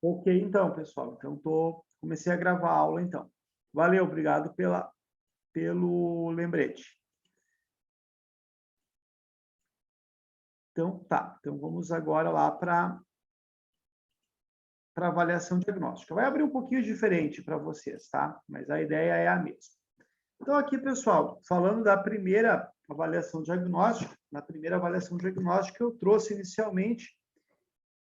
Ok, então, pessoal. Então, comecei a gravar a aula, então. Valeu, obrigado pelo lembrete. Então, tá. Então, vamos agora lá para avaliação diagnóstica. Vai abrir um pouquinho diferente para vocês, tá? Mas a ideia é a mesma. Então, aqui, pessoal, falando da primeira avaliação diagnóstica, na primeira avaliação diagnóstica, eu trouxe inicialmente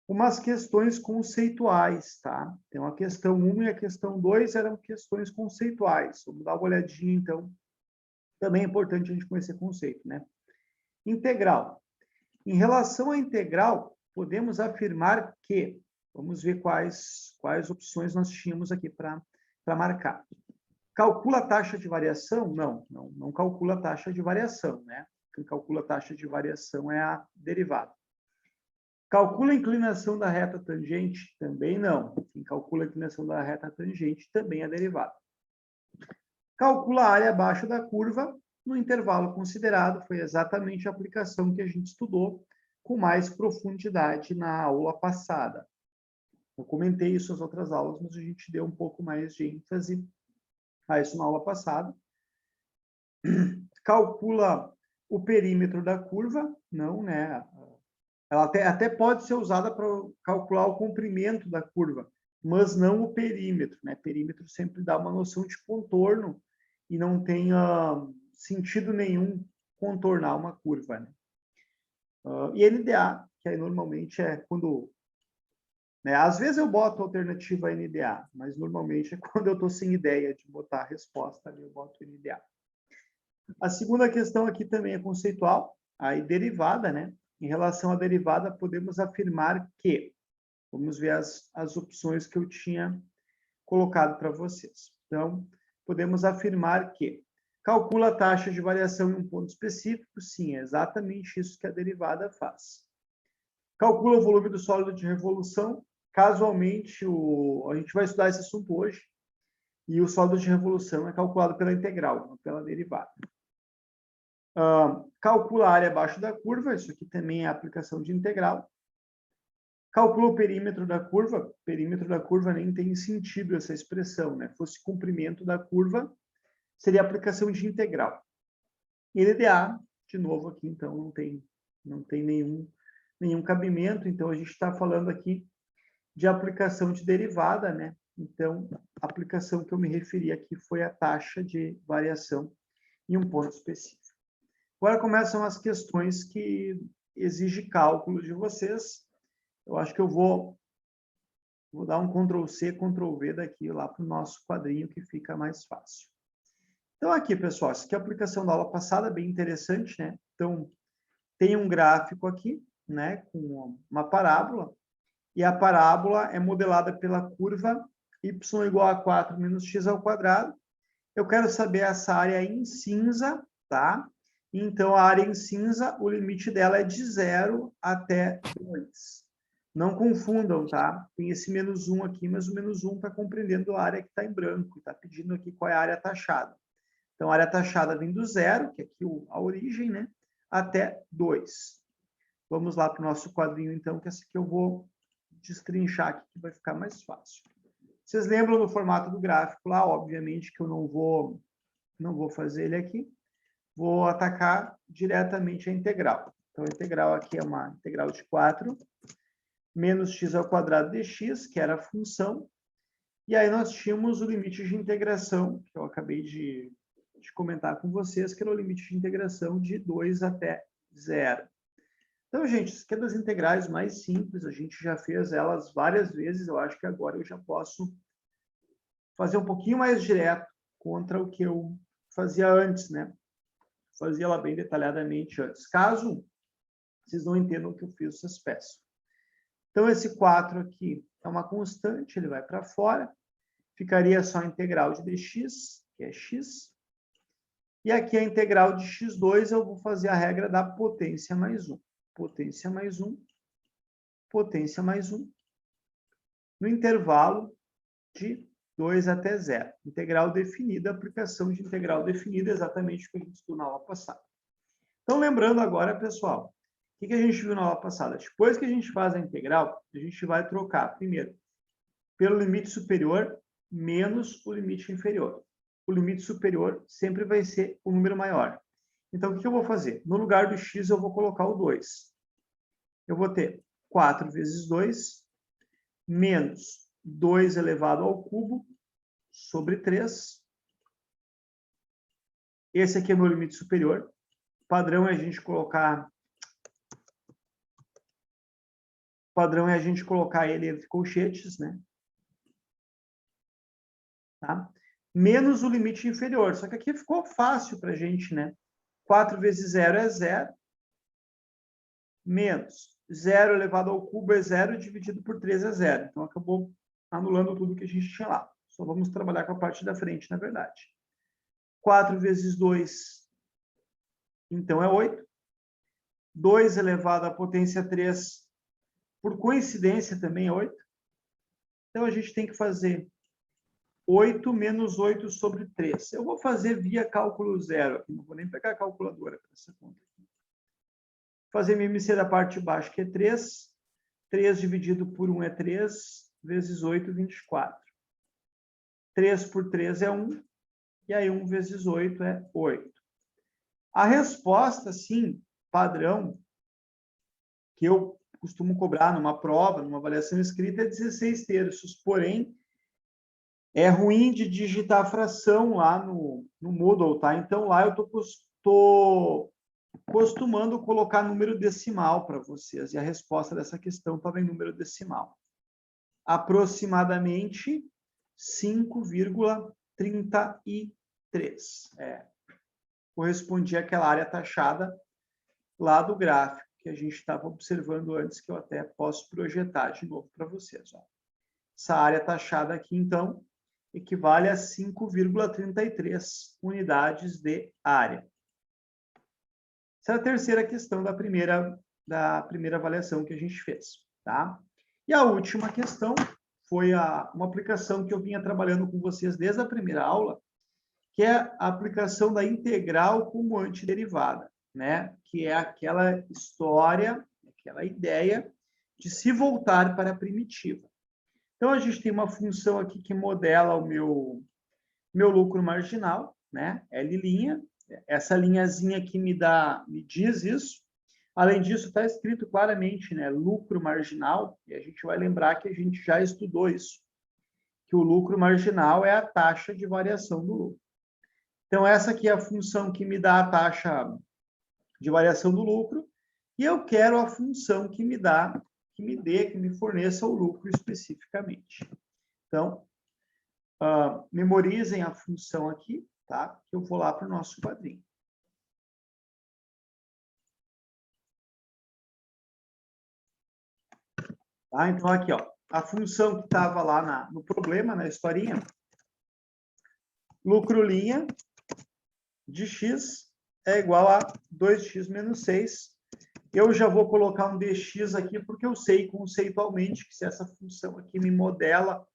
umas questões conceituais, tá? Então, a questão 1 e a questão 2 eram questões conceituais. Vamos dar uma olhadinha, então. Também é importante a gente conhecer conceito, né? Integral. Em relação à integral, podemos afirmar que, vamos ver quais opções nós tínhamos aqui para marcar. Calcula a taxa de variação? Não calcula a taxa de variação, né? Quem calcula a taxa de variação é a derivada. Calcula a inclinação da reta tangente? Também não. Quem calcula a inclinação da reta tangente também é a derivada. Calcula a área abaixo da curva no intervalo considerado. Foi exatamente a aplicação que a gente estudou com mais profundidade na aula passada. Eu comentei isso nas outras aulas, mas a gente deu um pouco mais de ênfase a isso na aula passada. Calcula o perímetro da curva? Não, né? Ela até pode ser usada para calcular o comprimento da curva, mas não o perímetro, né? Perímetro sempre dá uma noção de contorno e não tem sentido nenhum contornar uma curva, né? E NDA, que aí normalmente é quando... Né, às vezes eu boto a alternativa NDA, mas normalmente é quando eu estou sem ideia de botar a resposta, ali eu boto NDA. A segunda questão aqui também é conceitual, aí derivada, né? Em relação à derivada, podemos afirmar que... Vamos ver as opções que eu tinha colocado para vocês. Então, podemos afirmar que calcula a taxa de variação em um ponto específico. Sim, é exatamente isso que a derivada faz. Calcula o volume do sólido de revolução. Casualmente, a gente vai estudar esse assunto hoje, e o sólido de revolução é calculado pela integral, não pela derivada. Calcula a área abaixo da curva. Isso aqui também é aplicação de integral. Calcula o perímetro da curva. Perímetro da curva nem tem sentido essa expressão, né? Fosse comprimento da curva, seria aplicação de integral. E LDA, de novo aqui, então, não tem nenhum cabimento. Então, a gente está falando aqui de aplicação de derivada, né? Então, a aplicação que eu me referi aqui foi a taxa de variação em um ponto específico. Agora começam as questões que exigem cálculo de vocês. Eu acho que eu vou dar um Ctrl+C, Ctrl+V daqui lá para o nosso quadrinho, que fica mais fácil. Então, aqui, pessoal, essa aqui é a aplicação da aula passada, bem interessante, né? Então, tem um gráfico aqui, né, com uma parábola, e a parábola é modelada pela curva y igual a 4 menos x ao quadrado. Eu quero saber essa área em cinza, tá? Então, a área em cinza, o limite dela é de 0 até 2. Não confundam, tá? Tem esse menos 1 aqui, mas o menos 1 está compreendendo a área que está em branco, está pedindo aqui qual é a área taxada. Então, a área taxada vem do 0, que é aqui a origem, né? Até 2. Vamos lá para o nosso quadrinho, então, que essa aqui eu vou destrinchar aqui, que vai ficar mais fácil. Vocês lembram do formato do gráfico lá? Obviamente que eu não vou fazer ele aqui. Vou atacar diretamente a integral. Então, a integral aqui é uma integral de 4 menos x ao quadrado dx, que era a função. E aí nós tínhamos o limite de integração, que eu acabei de comentar com vocês, que era o limite de integração de 2 até 0. Então, gente, isso aqui é das integrais mais simples, a gente já fez elas várias vezes, eu acho que agora eu já posso fazer um pouquinho mais direto contra o que eu fazia antes, né? Fazia ela bem detalhadamente antes. Caso vocês não entendam o que eu fiz, vocês peçam. Então, esse 4 aqui é uma constante, ele vai para fora. Ficaria só a integral de dx, que é x. E aqui a integral de x2, eu vou fazer a regra da potência mais 1. Potência mais 1, potência mais 1, no intervalo de 2 até 0. Integral definida, aplicação de integral definida, exatamente o que a gente estudou na aula passada. Então, lembrando agora, pessoal, o que a gente viu na aula passada? Depois que a gente faz a integral, a gente vai trocar, primeiro, pelo limite superior menos o limite inferior. O limite superior sempre vai ser o número maior. Então, o que eu vou fazer? No lugar do x, eu vou colocar o 2. Eu vou ter 4 vezes 2, menos 2 elevado ao cubo, sobre 3. Esse aqui é meu limite superior. O padrão é a gente colocar ele entre colchetes, né? Tá? Menos o limite inferior. Só que aqui ficou fácil para a gente, né? 4 vezes 0 é 0. Menos 0 elevado ao cubo é 0, dividido por 3 é 0. Então, acabou anulando tudo que a gente tinha lá. Só vamos trabalhar com a parte da frente, na verdade. 4 vezes 2, então, é 8. 2 elevado à potência 3, por coincidência, também é 8. Então, a gente tem que fazer 8 menos 8 sobre 3. Eu vou fazer via cálculo zero. Não vou nem pegar a calculadora para essa conta aqui. Fazer MMC da parte de baixo, que é 3. 3 dividido por 1 é 3, vezes 8, 24. 3 por 3 é 1, e aí 1 vezes 8 é 8. A resposta, sim, padrão, que eu costumo cobrar numa prova, numa avaliação escrita, é 16 terços. Porém, é ruim de digitar a fração lá no Moodle, tá? Então, lá eu estou costumando colocar número decimal para vocês. E a resposta dessa questão estava em número decimal. Aproximadamente 5,33. Correspondia àquela área taxada lá do gráfico que a gente estava observando antes, que eu até posso projetar de novo para vocês. Ó. Essa área taxada aqui, então, equivale a 5,33 unidades de área. Essa é a terceira questão da primeira avaliação que a gente fez. Tá? E a última questão foi uma aplicação que eu vinha trabalhando com vocês desde a primeira aula, que é a aplicação da integral como antiderivada, né? Que é aquela história, aquela ideia de se voltar para a primitiva. Então, a gente tem uma função aqui que modela o meu lucro marginal, né? L'. Essa linhazinha aqui me diz isso. Além disso, está escrito claramente, né? Lucro marginal, e a gente vai lembrar que a gente já estudou isso, que o lucro marginal é a taxa de variação do lucro. Então, essa aqui é a função que me dá a taxa de variação do lucro, e eu quero a função que me forneça o lucro especificamente. Então, memorizem a função aqui, tá? Eu vou lá para o nosso quadrinho. Tá? Então, aqui, ó, a função que estava lá no problema, na historinha, lucro linha de x é igual a 2x menos 6. Eu já vou colocar um dx aqui, porque eu sei conceitualmente que se essa função aqui me modela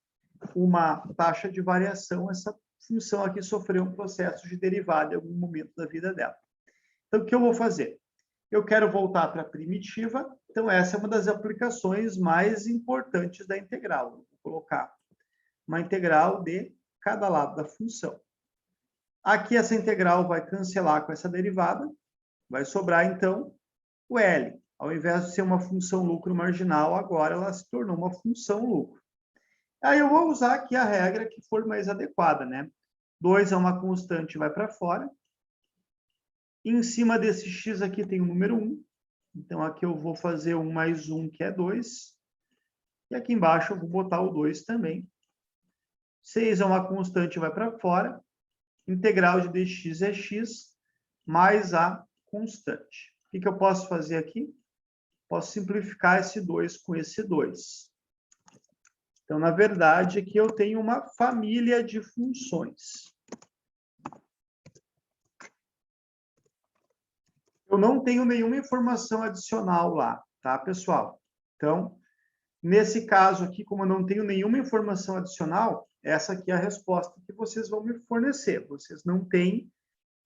uma taxa de variação, essa função aqui sofreu um processo de derivada em algum momento da vida dela. Então, o que eu vou fazer? Eu quero voltar para a primitiva, então essa é uma das aplicações mais importantes da integral. Eu vou colocar uma integral de cada lado da função. Aqui essa integral vai cancelar com essa derivada, vai sobrar então o L. Ao invés de ser uma função lucro marginal, agora ela se tornou uma função lucro. Aí eu vou usar aqui a regra que for mais adequada, né? 2 é uma constante, vai para fora. Em cima desse x aqui tem o número 1. Então, aqui eu vou fazer 1 mais 1, que é 2. E aqui embaixo eu vou botar o 2 também. 6 é uma constante, vai para fora. Integral de dx é x, mais a constante. O que eu posso fazer aqui? Posso simplificar esse 2 com esse 2. Então, na verdade, aqui eu tenho uma família de funções. Eu não tenho nenhuma informação adicional lá, tá, pessoal? Então, nesse caso aqui, como eu não tenho nenhuma informação adicional, essa aqui é a resposta que vocês vão me fornecer. Vocês não têm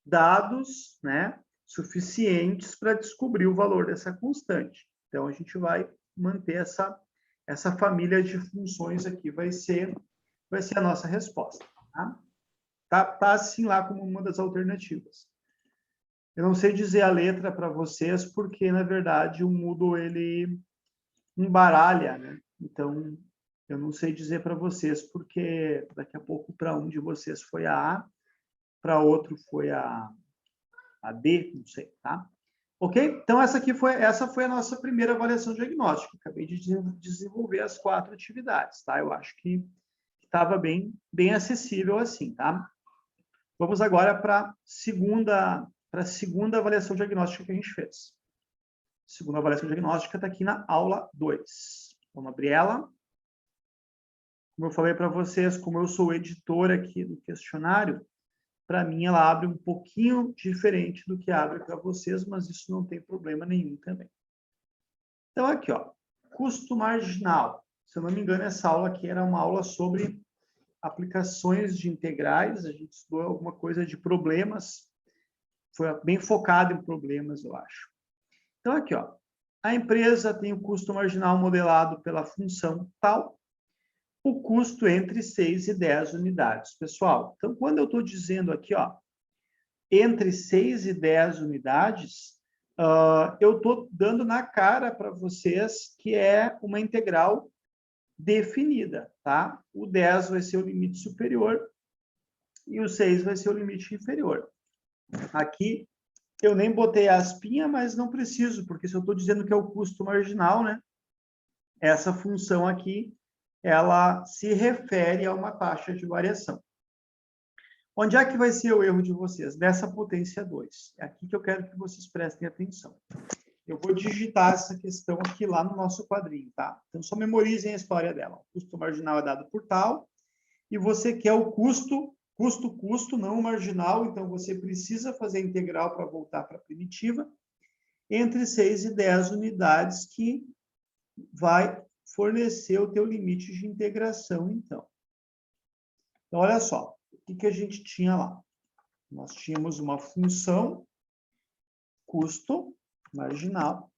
dados, né, suficientes para descobrir o valor dessa constante. Então, a gente vai manter essa Essa família de funções aqui vai ser a nossa resposta. Tá assim lá como uma das alternativas. Eu não sei dizer a letra para vocês, porque, na verdade, o Moodle, ele embaralha, né? Então, eu não sei dizer para vocês, porque daqui a pouco, para um de vocês foi a A, para outro foi a D, não sei, tá? Ok? Então, essa foi a nossa primeira avaliação diagnóstica. Acabei de desenvolver as 4 atividades, tá? Eu acho que estava bem acessível assim, tá? Vamos agora para a segunda avaliação diagnóstica que a gente fez. A segunda avaliação diagnóstica está aqui na aula 2. Vamos abrir ela. Como eu falei para vocês, como eu sou o editor aqui do questionário, para mim ela abre um pouquinho diferente do que abre para vocês, mas isso não tem problema nenhum também. Então, aqui, ó, custo marginal. Se eu não me engano, essa aula aqui era uma aula sobre aplicações de integrais, a gente estudou alguma coisa de problemas, foi bem focado em problemas, eu acho. Então, aqui, ó, a empresa tem o custo marginal modelado pela função tal, o custo entre 6 e 10 unidades. Pessoal, então, quando eu estou dizendo aqui, ó, entre 6 e 10 unidades, eu estou dando na cara para vocês que é uma integral definida, tá? O 10 vai ser o limite superior e o 6 vai ser o limite inferior. Aqui, eu nem botei a aspinha, mas não preciso, porque se eu estou dizendo que é o custo marginal, né? Essa função aqui, ela se refere a uma taxa de variação. Onde é que vai ser o erro de vocês? Nessa potência 2. É aqui que eu quero que vocês prestem atenção. Eu vou digitar essa questão aqui lá no nosso quadrinho, tá? Então, só memorizem a história dela. O custo marginal é dado por tal, e você quer o custo, não o marginal, então você precisa fazer a integral para voltar para a primitiva, entre 6 e 10 unidades, que vai fornecer o teu limite de integração, então. Então, olha só, o que a gente tinha lá? Nós tínhamos uma função, custo marginal,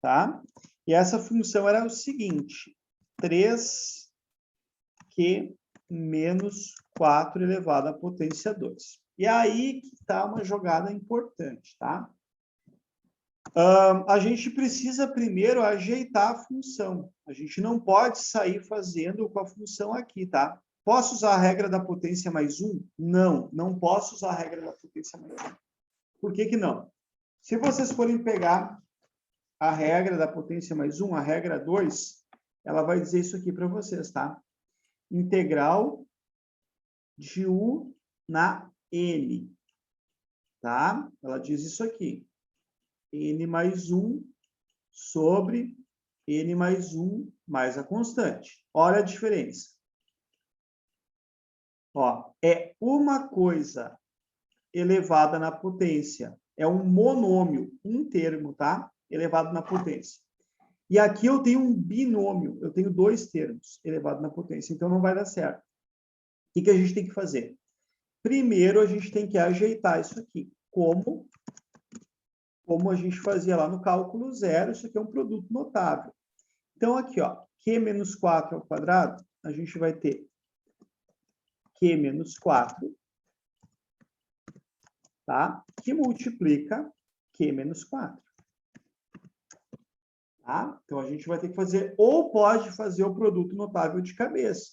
tá? E essa função era o seguinte, 3Q menos 4 elevado à potência 2. E aí que está uma jogada importante, tá? A gente precisa primeiro ajeitar a função. A gente não pode sair fazendo com a função aqui, tá? Posso usar a regra da potência mais 1? Não, não posso usar a regra da potência mais 1. Por que que não? Se vocês forem pegar a regra da potência mais 1, a regra 2, ela vai dizer isso aqui para vocês, tá? Integral de U na N, tá? Ela diz isso aqui. N mais 1 sobre N mais 1 mais a constante. Olha a diferença. Ó, é uma coisa elevada na potência. É um monômio, um termo, tá? Elevado na potência. E aqui eu tenho um binômio, eu tenho 2 termos elevado na potência, então não vai dar certo. O que a gente tem que fazer? Primeiro, a gente tem que ajeitar isso aqui. Como a gente fazia lá no cálculo zero, isso aqui é um produto notável. Então, aqui, ó, Q menos 4 ao quadrado, a gente vai ter Q menos 4, tá? Que multiplica Q menos 4. Tá? Então, a gente vai ter que fazer, ou pode fazer o produto notável de cabeça,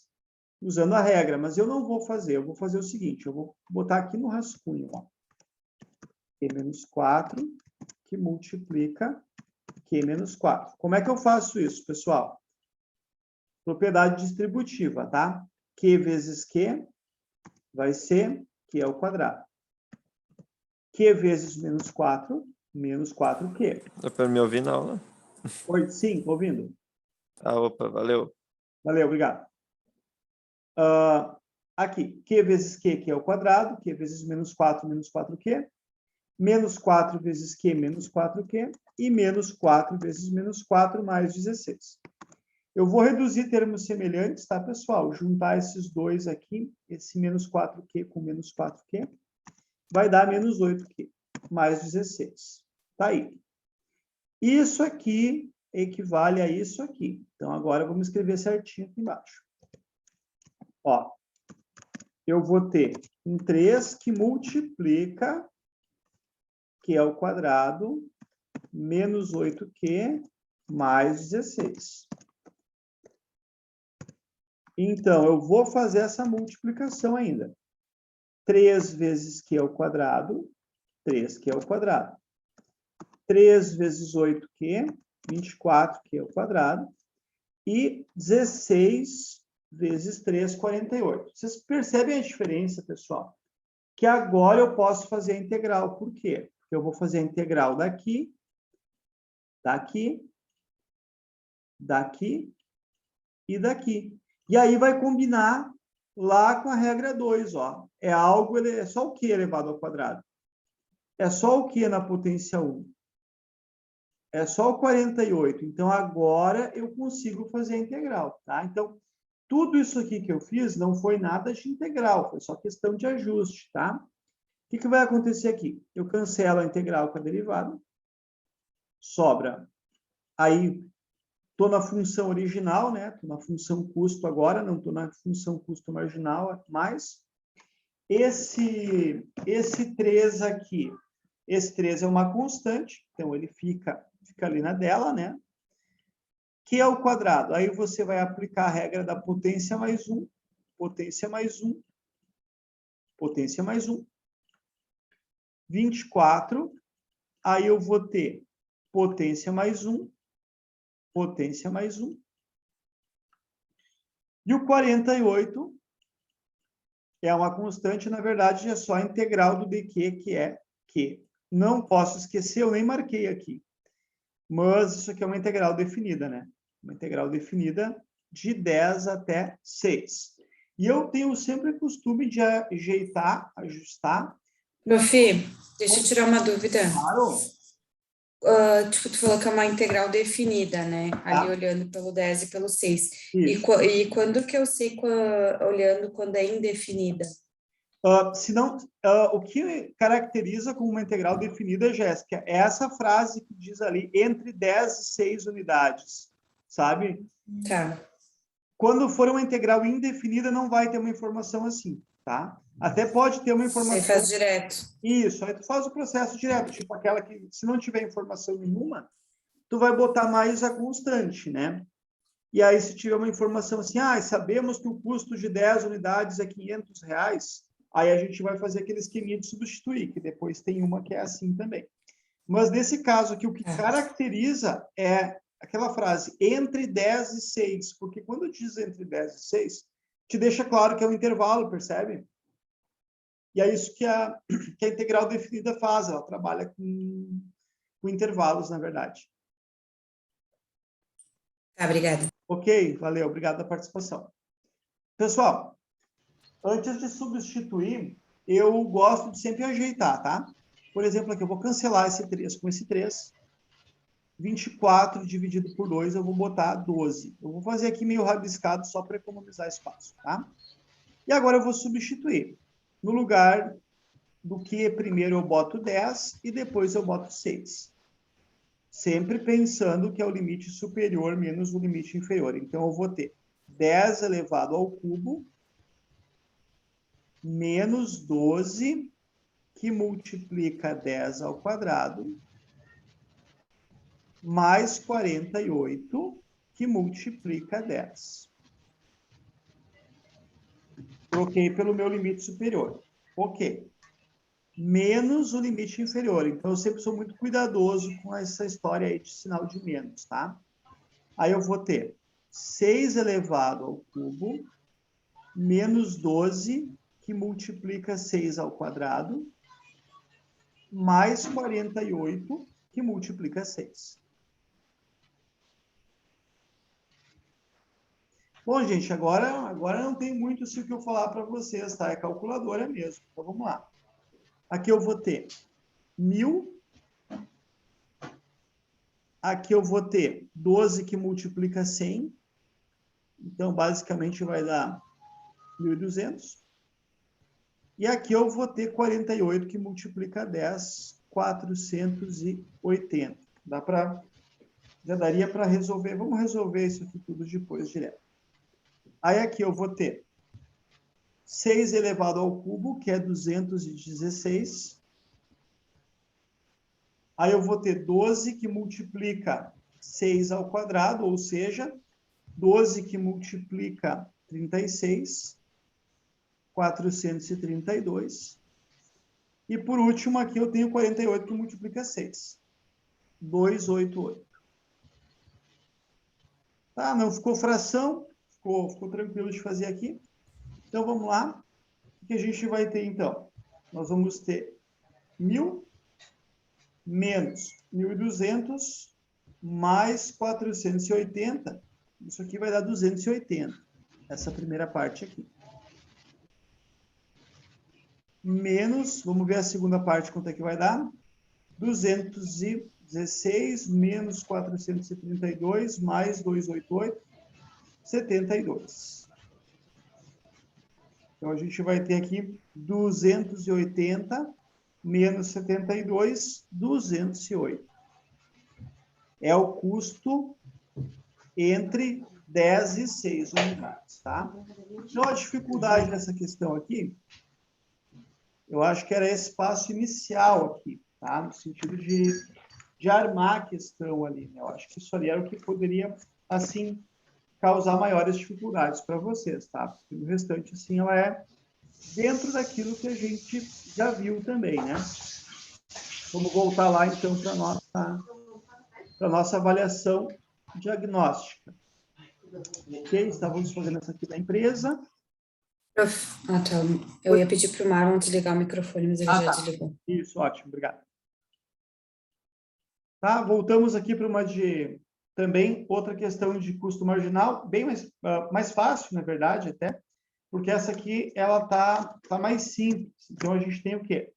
usando a regra, mas eu não vou fazer. Eu vou fazer o seguinte, eu vou botar aqui no rascunho, ó. Q menos 4, que multiplica Q menos 4. Como é que eu faço isso, pessoal? Propriedade distributiva, tá? Q vezes Q vai ser Q ao quadrado. Q vezes menos 4 4Q. Dá para me ouvir na aula? Oi, sim, tô ouvindo. Ah, opa, valeu. Valeu, obrigado. Aqui, Q vezes Q ao quadrado, Q vezes menos 4Q. Menos 4 vezes Q menos 4Q. E menos 4 vezes menos 4 mais 16. Eu vou reduzir termos semelhantes, tá, pessoal? Juntar esses dois aqui, esse menos 4Q com menos 4Q, vai dar menos 8Q, mais 16. Tá aí. Isso aqui equivale a isso aqui. Então, agora vamos escrever certinho aqui embaixo. Ó, eu vou ter um 3 que multiplica Q ao quadrado menos 8Q mais 16. Então, eu vou fazer essa multiplicação ainda. 3 vezes Q ao quadrado, 3Q ao quadrado. 3 vezes 8Q, 24Q ao quadrado. E 16 vezes 3, 48. Vocês percebem a diferença, pessoal? Que agora eu posso fazer a integral. Por quê? Porque eu vou fazer a integral daqui, daqui, daqui e daqui. E aí vai combinar lá com a regra 2, ó. É algo, é só o Q elevado ao quadrado. É só o Q na potência 1. É só o 48. Então, agora eu consigo fazer a integral, tá? Então, tudo isso aqui que eu fiz não foi nada de integral, foi só questão de ajuste, tá? O que vai acontecer aqui? Eu cancelo a integral com a derivada, sobra. Aí, estou na função original, né? Estou na função custo agora, não estou na função custo marginal mais. Esse 3 aqui, esse 3 é uma constante, então ele fica ali na dela, né? Q ao quadrado. Aí você vai aplicar a regra da potência mais 1, potência mais 1, potência mais 1. 24. Aí eu vou ter potência mais 1, potência mais 1. E o 48 é uma constante, na verdade, é só a integral do dq, que é Q. Não posso esquecer, eu nem marquei aqui. Mas isso aqui é uma integral definida, né? Uma integral definida de 10 até 6. E eu tenho sempre o costume de ajeitar, ajustar. Prof, deixa eu tirar uma dúvida. Claro. Tu falou que é uma integral definida, né? Ali Tá. olhando pelo 10 e pelo 6. Isso. E quando que eu sei, olhando quando é indefinida? O que caracteriza como uma integral definida, Jéssica, é essa frase que diz ali, entre 10 e 6 unidades, sabe? Tá. Quando for uma integral indefinida, não vai ter uma informação assim, tá? Até pode ter uma informação... Você faz direto. Isso, aí tu faz o processo direto, tipo aquela que, se não tiver informação nenhuma, tu vai botar mais a constante, né? E aí, se tiver uma informação assim, sabemos que o custo de 10 unidades é R$500, aí a gente vai fazer aquele esqueminha de substituir, que depois tem uma que é assim também. Mas nesse caso aqui, o que caracteriza é aquela frase entre 10 e 6, porque quando diz entre 10 e 6, te deixa claro que é um intervalo, percebe? E é isso que a integral definida faz, ela trabalha com intervalos, na verdade. Tá, obrigada. Ok, valeu, obrigado pela participação. Pessoal, antes de substituir, eu gosto de sempre ajeitar, tá? Por exemplo, aqui eu vou cancelar esse 3 com esse 3. 24 dividido por 2, eu vou botar 12. Eu vou fazer aqui meio rabiscado só para economizar espaço, tá? E agora eu vou substituir. No lugar do que primeiro eu boto 10 e depois eu boto 6. Sempre pensando que é o limite superior menos o limite inferior. Então, eu vou ter 10 elevado ao cubo menos 12, que multiplica 10 ao quadrado, mais 48, que multiplica 10. Troquei pelo meu limite superior. Ok. Menos o limite inferior. Então, eu sempre sou muito cuidadoso com essa história aí de sinal de menos, tá? Aí eu vou ter 6 elevado ao cubo, menos 12, que multiplica 6 ao quadrado, mais 48, que multiplica 6. Bom, gente, agora não tem muito o que eu falar para vocês, tá? É calculadora mesmo. Então, vamos lá. Aqui eu vou ter 1000. Aqui eu vou ter 12 que multiplica 100. Então, basicamente, vai dar 1.200. E aqui eu vou ter 48 que multiplica 10, 480. Dá para Já daria para resolver. Vamos resolver isso aqui tudo depois, direto. Aí aqui eu vou ter 6 elevado ao cubo, que é 216. Aí eu vou ter 12 que multiplica 6 ao quadrado, ou seja, 12 que multiplica 36, 432. E por último, aqui eu tenho 48 que multiplica 6, 288. Tá, não ficou fração, ficou tranquilo de fazer aqui. Então, vamos lá. O que a gente vai ter, então? Nós vamos ter 1.000 menos 1.200 mais 480. Isso aqui vai dar 280. Essa primeira parte aqui. Menos, vamos ver a segunda parte, quanto é que vai dar? 216 menos 432 mais 288, 72. Então, a gente vai ter aqui 280 menos 72, 208. É o custo entre 10 e 6 unidades, tá? Então, a dificuldade dessa questão aqui, eu acho que era esse passo inicial aqui, tá? No sentido de armar a questão ali, né? Eu acho que isso ali era o que poderia, assim, causar maiores dificuldades para vocês, tá? Porque o restante, assim, ela é dentro daquilo que a gente já viu também, né? Vamos voltar lá, então, para a nossa avaliação diagnóstica. Ok? Estávamos fazendo essa aqui da empresa. Tá. Eu ia pedir para o Marlon desligar o microfone, mas ele já desligou. Isso, ótimo, obrigado. Tá, voltamos aqui para uma também outra questão de custo marginal, bem mais fácil, na verdade, até, porque essa aqui, ela tá mais simples. Então, a gente tem o quê?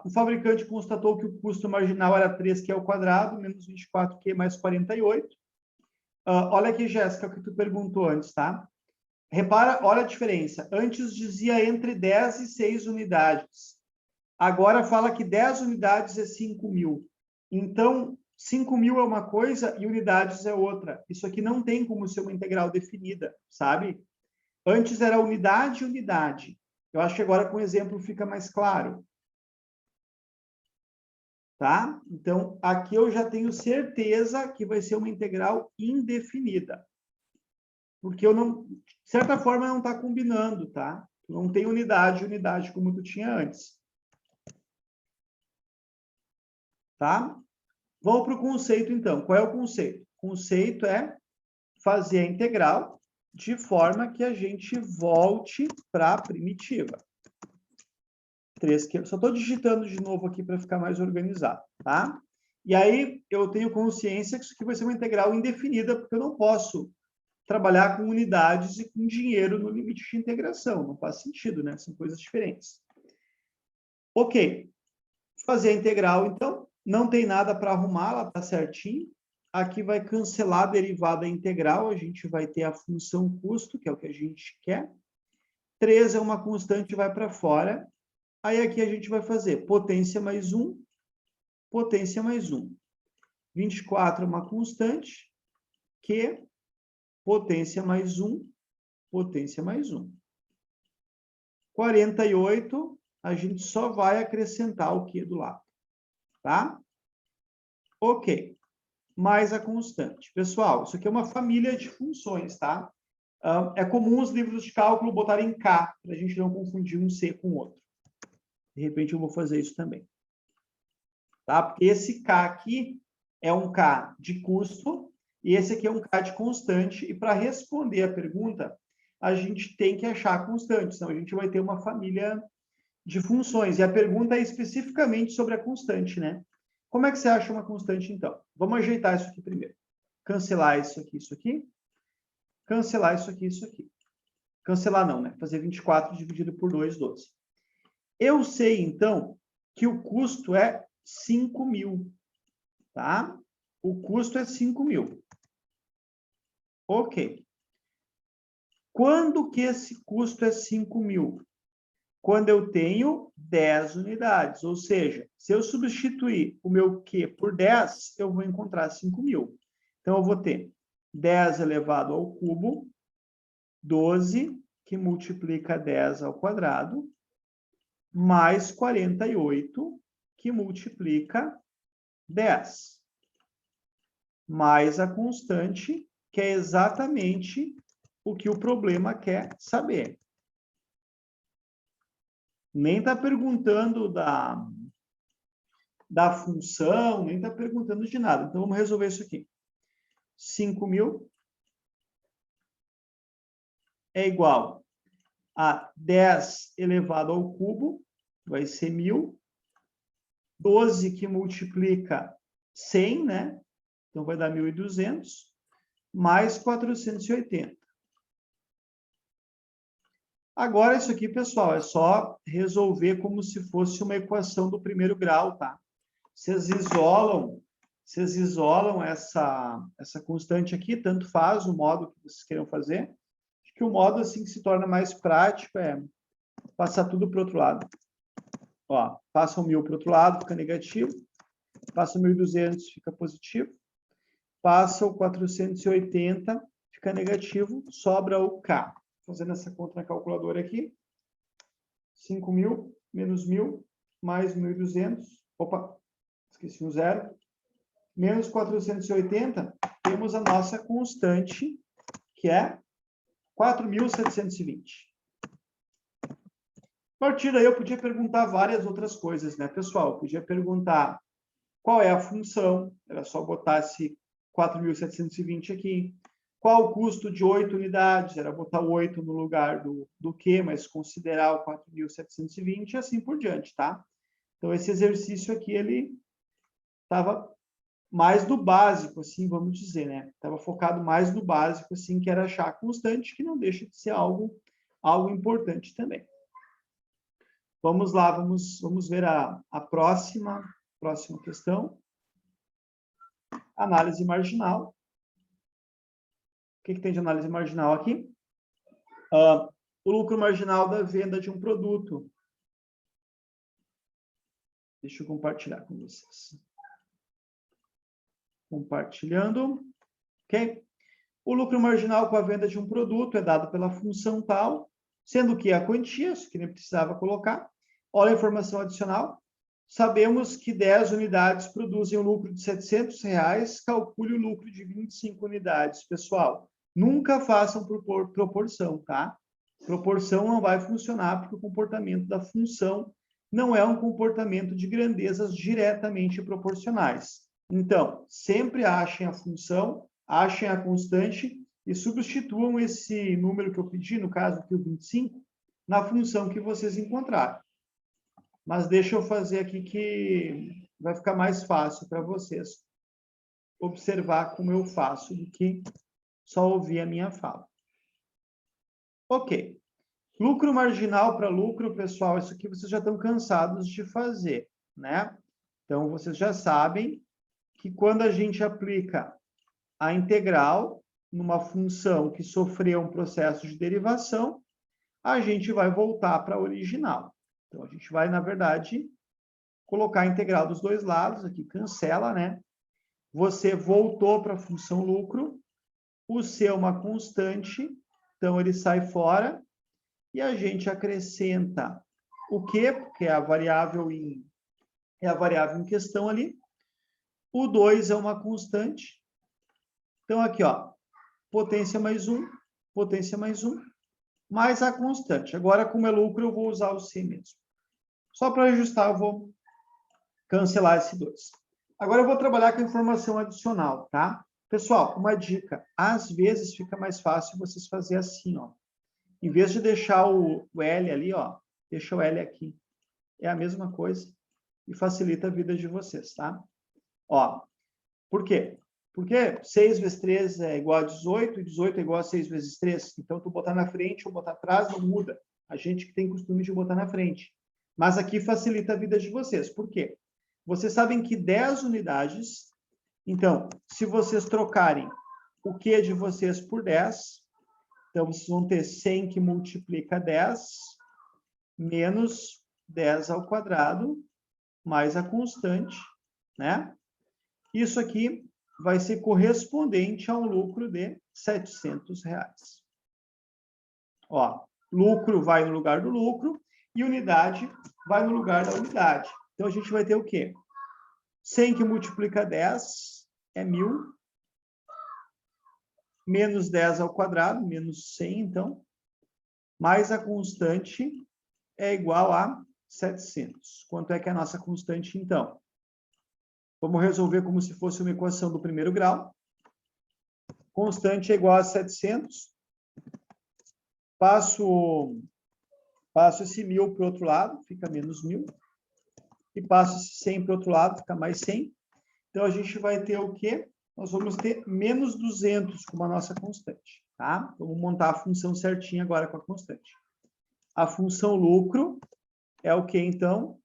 O fabricante constatou que o custo marginal era 3Q ao quadrado, menos 24Q mais 48. Olha aqui, Jéssica, o que tu perguntou antes, tá? Repara, olha a diferença. Antes dizia entre 10 e 6 unidades. Agora fala que 10 unidades é 5.000. Então, 5.000 é uma coisa e unidades é outra. Isso aqui não tem como ser uma integral definida, sabe? Antes era unidade, unidade. Eu acho que agora com o exemplo fica mais claro. Tá? Então, aqui eu já tenho certeza que vai ser uma integral indefinida. Porque eu não, de certa forma, não está combinando, tá? Não tem unidade, unidade como tu tinha antes. Tá? Vamos para o conceito, então. Qual é o conceito? O conceito é fazer a integral de forma que a gente volte para a primitiva. 3Q. Só estou digitando de novo aqui para ficar mais organizado, tá? E aí eu tenho consciência que isso aqui vai ser uma integral indefinida, porque eu não posso trabalhar com unidades e com dinheiro no limite de integração. Não faz sentido, né? São coisas diferentes. Ok. Fazer a integral, então, não tem nada para arrumar, ela está certinho. Aqui vai cancelar a derivada integral, a gente vai ter a função custo, que é o que a gente quer. 3 é uma constante, vai para fora. Aí aqui a gente vai fazer potência mais 1, potência mais 1. 24 é uma constante, que potência mais 1, potência mais 1. 48, a gente só vai acrescentar o Q do lado. Tá? Ok. Mais a constante. Pessoal, isso aqui é uma família de funções, tá? É comum os livros de cálculo botarem K, para a gente não confundir um C com o outro. De repente, eu vou fazer isso também. Tá? Porque esse K aqui é um K de custo e esse aqui é um K de constante. E para responder a pergunta, a gente tem que achar a constante. Senão, a gente vai ter uma família de funções. E a pergunta é especificamente sobre a constante, né? Como é que você acha uma constante, então? Vamos ajeitar isso aqui primeiro. Cancelar isso aqui. Cancelar isso aqui. Cancelar não, né? Fazer 24 dividido por 2, 12. Eu sei, então, que o custo é 5.000, tá? O custo é 5.000. Ok. Quando que esse custo é 5.000? quando eu tenho 10 unidades. Ou seja, se eu substituir o meu Q por 10, eu vou encontrar 5.000. Então, eu vou ter 10 elevado ao cubo, 12, que multiplica 10 ao quadrado, mais 48, que multiplica 10. Mais a constante, que é exatamente o que o problema quer saber. Nem está perguntando da função, nem está perguntando de nada. Então, vamos resolver isso aqui. 5.000 é igual a 10 elevado ao cubo, vai ser 1.000. 12 que multiplica 100, né? Então, vai dar 1.200, mais 480. Agora, isso aqui, pessoal, é só resolver como se fosse uma equação do primeiro grau, tá? Vocês isolam essa constante aqui, tanto faz o modo que vocês queiram fazer. Acho que o modo, assim, que se torna mais prático é passar tudo para o outro lado. Ó, passa o 1.000 para o outro lado, fica negativo. Passa o 1.200, fica positivo. Passa o 480, fica negativo. Sobra o K. Fazendo essa conta na calculadora aqui. 5.000 menos 1.000 mais 1.200. Opa, esqueci um zero. Menos 480, temos a nossa constante, que é 4.720. A partir daí, eu podia perguntar várias outras coisas, né, pessoal? Eu podia perguntar qual é a função, era só botar esse 4.720 aqui. Qual o custo de 8 unidades? Era botar o 8 no lugar do Q, mas considerar o 4.720 e assim por diante, tá? Então, esse exercício aqui, ele estava mais do básico, assim, vamos dizer, né? Estava focado mais no básico, assim, que era achar a constante, que não deixa de ser algo importante também. Vamos lá, vamos ver a próxima questão. Análise marginal. O que tem de análise marginal aqui? O lucro marginal da venda de um produto. Deixa eu compartilhar com vocês. Compartilhando. Ok? O lucro marginal com a venda de um produto é dado pela função tal, sendo que a quantia, isso que nem precisava colocar. Olha a informação adicional. Sabemos que 10 unidades produzem um lucro de R$700, calcule o lucro de 25 unidades. Pessoal, nunca façam proporção, tá? Proporção não vai funcionar porque o comportamento da função não é um comportamento de grandezas diretamente proporcionais. Então, sempre achem a função, achem a constante e substituam esse número que eu pedi, no caso aqui o 25, na função que vocês encontrarem. Mas deixa eu fazer aqui que vai ficar mais fácil para vocês observar como eu faço do que só ouvir a minha fala. Ok. Lucro marginal para lucro, pessoal, isso aqui vocês já estão cansados de fazer, né? Então, vocês já sabem que quando a gente aplica a integral numa função que sofreu um processo de derivação, a gente vai voltar para a original. Então, a gente vai, na verdade, colocar a integral dos dois lados, aqui cancela, né? Você voltou para a função lucro, o C é uma constante, então ele sai fora, e a gente acrescenta o Q, porque é a variável em questão ali. O 2 é uma constante. Então, aqui, ó, potência mais 1, mais a constante. Agora, como é lucro, eu vou usar o C mesmo. Só para ajustar, eu vou cancelar esse 2. Agora, eu vou trabalhar com informação adicional, tá? Pessoal, uma dica. Às vezes, fica mais fácil vocês fazerem assim, ó. Em vez de deixar o L ali, ó, deixa o L aqui. É a mesma coisa e facilita a vida de vocês, tá? Ó, por quê? Porque 6 vezes 3 é igual a 18, e 18 é igual a 6 vezes 3. Então, tu botar na frente ou botar atrás não muda. A gente que tem costume de botar na frente. Mas aqui facilita a vida de vocês. Por quê? Vocês sabem que 10 unidades... Então, se vocês trocarem o Q de vocês por 10, então vocês vão ter 100 que multiplica 10, menos 10 ao quadrado, mais a constante, né? Isso aqui vai ser correspondente a um lucro de R$ 700. Ó, lucro vai no lugar do lucro e unidade vai no lugar da unidade. Então, a gente vai ter o quê? 100 que multiplica 10 é 1.000, menos 10 ao quadrado, menos 100, então, mais a constante é igual a 700. Quanto é que é a nossa constante, então? Vamos resolver como se fosse uma equação do primeiro grau. Constante é igual a 700. Passo esse 1.000 para o outro lado, fica menos 1.000. E passo esse 100 para o outro lado, fica mais 100. Então, a gente vai ter o quê? Nós vamos ter menos 200 como a nossa constante, tá? Vamos montar a função certinha agora com a constante. A função lucro é o que, então?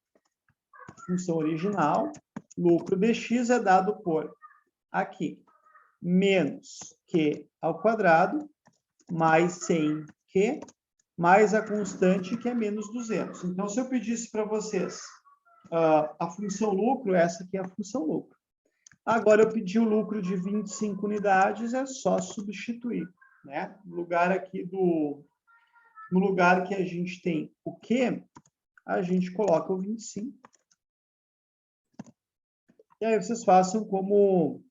Função original, lucro de x é dado por, aqui, menos q ao quadrado, mais 100q, mais a constante, que é menos 200. Então, se eu pedisse para vocês a função lucro, essa aqui é a função lucro. Agora, eu pedi o lucro de 25 unidades, é só substituir, né? No lugar que a gente tem o Q, a gente coloca o 25. E aí vocês façam como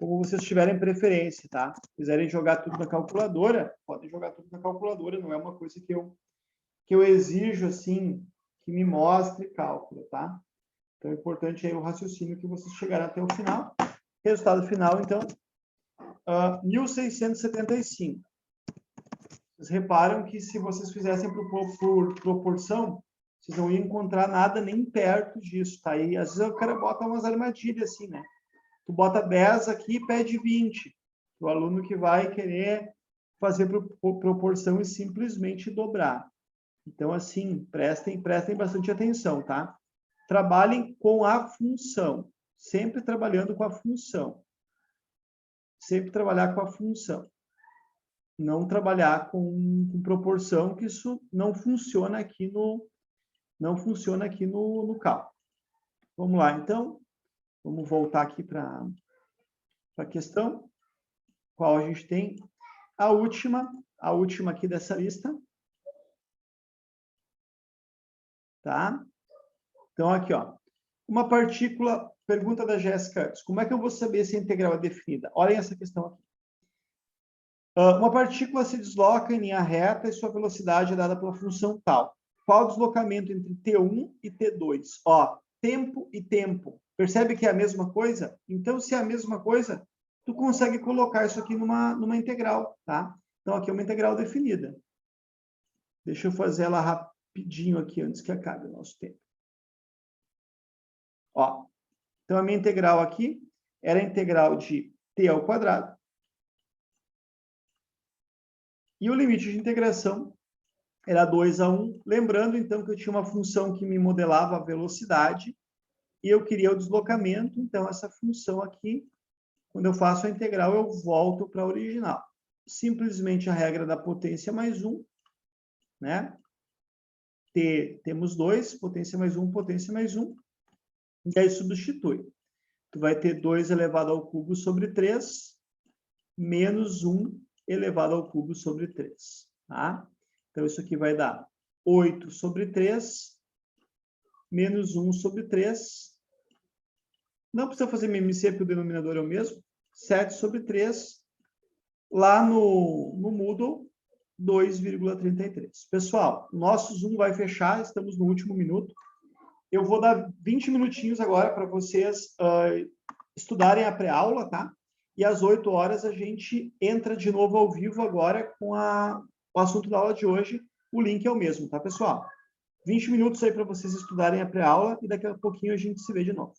vocês tiverem preferência, tá? Se quiserem jogar tudo na calculadora, podem jogar tudo na calculadora, não é uma coisa que eu exijo, assim, que me mostre cálculo, tá? Então, é importante aí o raciocínio que vocês chegarem até o final. Resultado final, então, 1.675. Vocês reparam que se vocês fizessem por proporção, vocês não iam encontrar nada nem perto disso, tá? E às vezes o cara bota umas armadilhas assim, né? Tu bota 10 aqui e pede 20. O aluno que vai querer fazer proporção e simplesmente dobrar. Então, assim, prestem bastante atenção, tá? Trabalhem com a função. Sempre trabalhando com a função. Sempre trabalhar com a função. Não trabalhar com proporção, que isso não funciona aqui no cálculo. Vamos lá, então. Vamos voltar aqui para a questão. Qual a gente tem? A última aqui dessa lista. Tá? Então, aqui, ó. Uma partícula, pergunta da Jéssica antes. Como é que eu vou saber se a integral é definida? Olhem essa questão aqui. Uma partícula se desloca em linha reta e sua velocidade é dada pela função tal. Qual o deslocamento entre T1 e T2? Ó, tempo e tempo. Percebe que é a mesma coisa? Então, se é a mesma coisa, tu consegue colocar isso aqui numa integral, tá? Então, aqui é uma integral definida. Deixa eu fazer ela rapidinho aqui, antes que acabe o nosso tempo. Ó, então, a minha integral aqui era a integral de t ao quadrado. E o limite de integração era 2 a 1. Lembrando, então, que eu tinha uma função que me modelava a velocidade e eu queria o deslocamento. Então, essa função aqui, quando eu faço a integral, eu volto para a original. Simplesmente a regra da potência mais 1, né? Temos 2, potência mais 1, potência mais 1. E aí substitui. Tu vai ter 2 elevado ao cubo sobre 3, menos 1 elevado ao cubo sobre 3. Tá? Então, isso aqui vai dar 8 sobre 3, menos 1 sobre 3. Não precisa fazer MMC, porque o denominador é o mesmo. 7 sobre 3. Lá no Moodle, 2,33. Pessoal, nosso Zoom vai fechar, estamos no último minuto. Eu vou dar 20 minutinhos agora para vocês estudarem a pré-aula, tá? E às 8 horas a gente entra de novo ao vivo agora com o assunto da aula de hoje. O link é o mesmo, tá, pessoal? 20 minutos aí para vocês estudarem a pré-aula e daqui a pouquinho a gente se vê de novo.